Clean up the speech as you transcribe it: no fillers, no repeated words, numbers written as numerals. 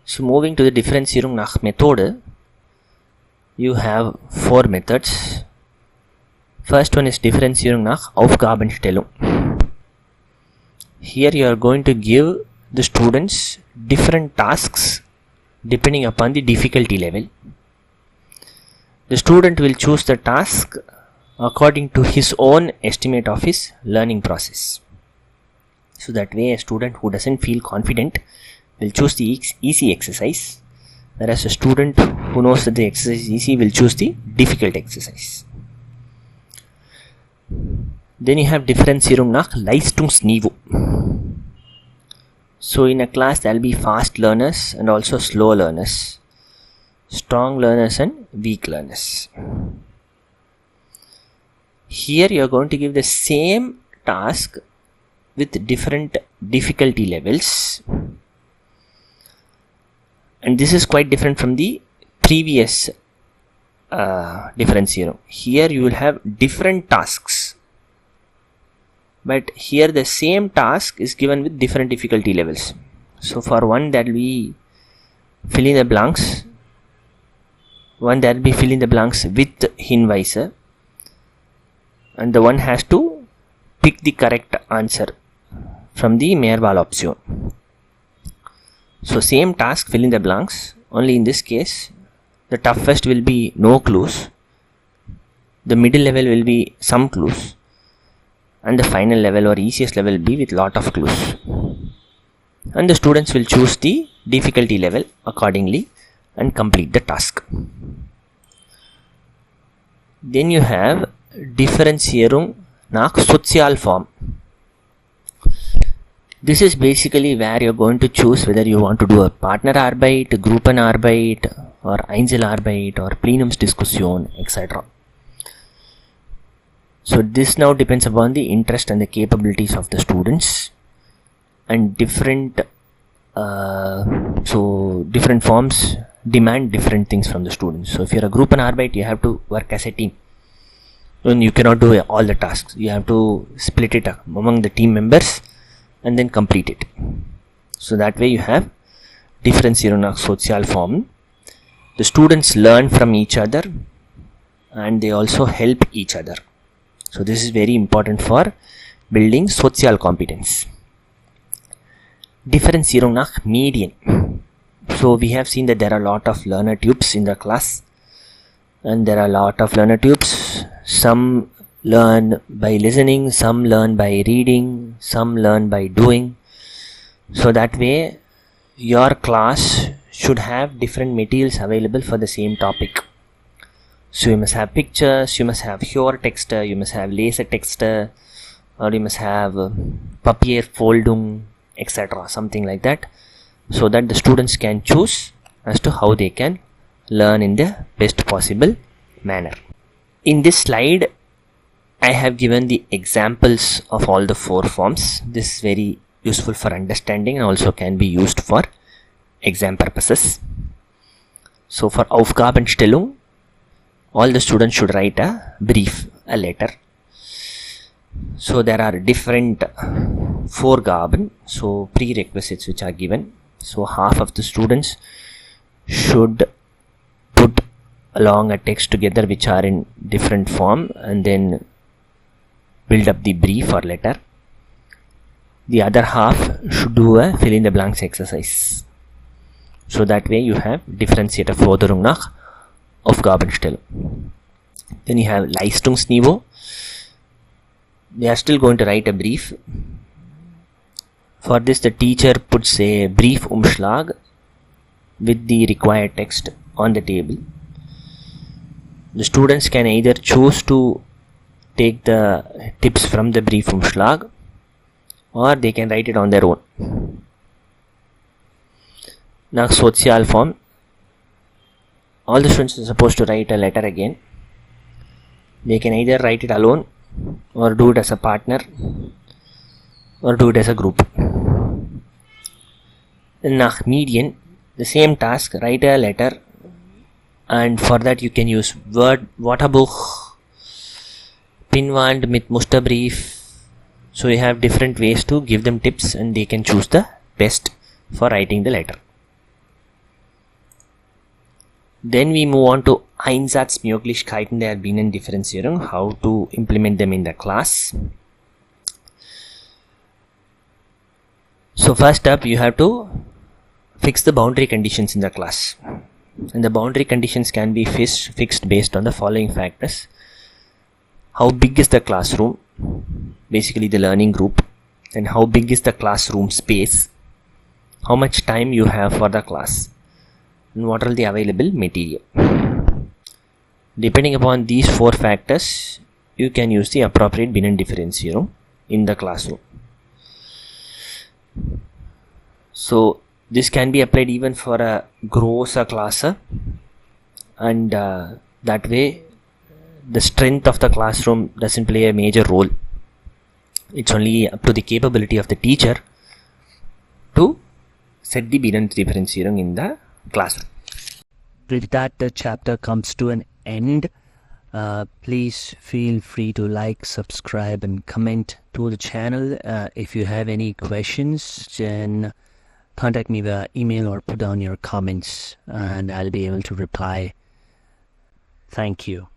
So moving to the Differenzierung nach Methode, you have 4 methods. First one is Differenzierung nach Aufgabenstellung. Here you are going to give the students different tasks depending upon the difficulty level. The student will choose the task according to his own estimate of his learning process. So that way a student who doesn't feel confident will choose the easy exercise, whereas a student who knows that the exercise is easy will choose the difficult exercise. Then you have Differenzierung nach Leistungsniveau. So in a class there will be fast learners and also slow learners, strong learners and weak learners. Here you are going to give the same task with different difficulty levels, and this is quite different from the previous Differenzierung. Here you will have different tasks, but here the same task is given with different difficulty levels. So for one that will be fill in the blanks, one that will be fill in the blanks with Hinweise, and the one has to pick the correct answer from the Mehrwahloption. So same task, fill in the blanks, only in this case the toughest will be no clues, the middle level will be some clues, and the final level or easiest level will be with lot of clues. And the students will choose the difficulty level accordingly and complete the task. Then you have Differenzierung nach Sozialformen. This is basically where you are going to choose whether you want to do a Partnerarbeit, Gruppenarbeit, or Einzelarbeit, or Plenumsdiskussion, etc. So this now depends upon the interest and the capabilities of the students, and different forms demand different things from the students. So if you are a Gruppenarbeit, you have to work as a team, and you cannot do all the tasks. You have to split it up among the team members and then complete it. So that way you have Differenzierung nach Sozialformen. The students learn from each other and they also help each other. So this is very important for building social competence. Differenzierung nach Medien. So we have seen that there are a lot of learner tubes in the class, and there are a lot of learner tubes. Some learn by listening, some learn by reading, some learn by doing. So that way your class should have different materials available for the same topic. So you must have pictures, you must have Hörtexte, you must have Lesetexte, or you must have Papierfoldung, etc. Something like that, so that the students can choose as to how they can learn in the best possible manner. In this slide I have given the examples of all the 4 forms. This is very useful for understanding and also can be used for exam purposes. So for Aufgabenstellung, all the students should write a brief, a letter. So there are different Vorgaben, so prerequisites which are given. So half of the students should put along a text together which are in different form and then build up the brief or letter. The other half should do a fill in the blanks exercise. So that way you have differentiated Forderung nach Aufgabenstellung. Then you have Leistungsniveau. They are still going to write a brief. For this the teacher puts a brief Umschlag with the required text on the table. The students can either choose to take the tips from the brief Umschlag, or they can write it on their own. Nach Sozialform, all the students are supposed to write a letter again. They can either write it alone, or do it as a partner, or do it as a group. Nach Medien, the same task, write a letter, and for that you can use Wörterbuch, Pinnwand mit Musterbrief. So you have different ways to give them tips and they can choose the best for writing the letter. Then we move on to Einsatzmöglichkeiten der Binnendifferenzierung, how to implement them in the class. So first up, you have to fix the boundary conditions in the class, and the boundary conditions can be fixed based on the following factors: how big is the classroom, basically the learning group, and how big is the classroom space, how much time you have for the class, and what are the available material. Depending upon these 4 factors, you can use the appropriate Binnendifferenzierung in the classroom. So this can be applied even for a grosser class, and that way the strength of the classroom doesn't play a major role. It's only up to the capability of the teacher to set the Binnendifferenzierung in the classroom. With that, the chapter comes to an end. Please feel free to like, subscribe and comment to the channel. If you have any questions, then contact me via email or put down your comments and I'll be able to reply. Thank you.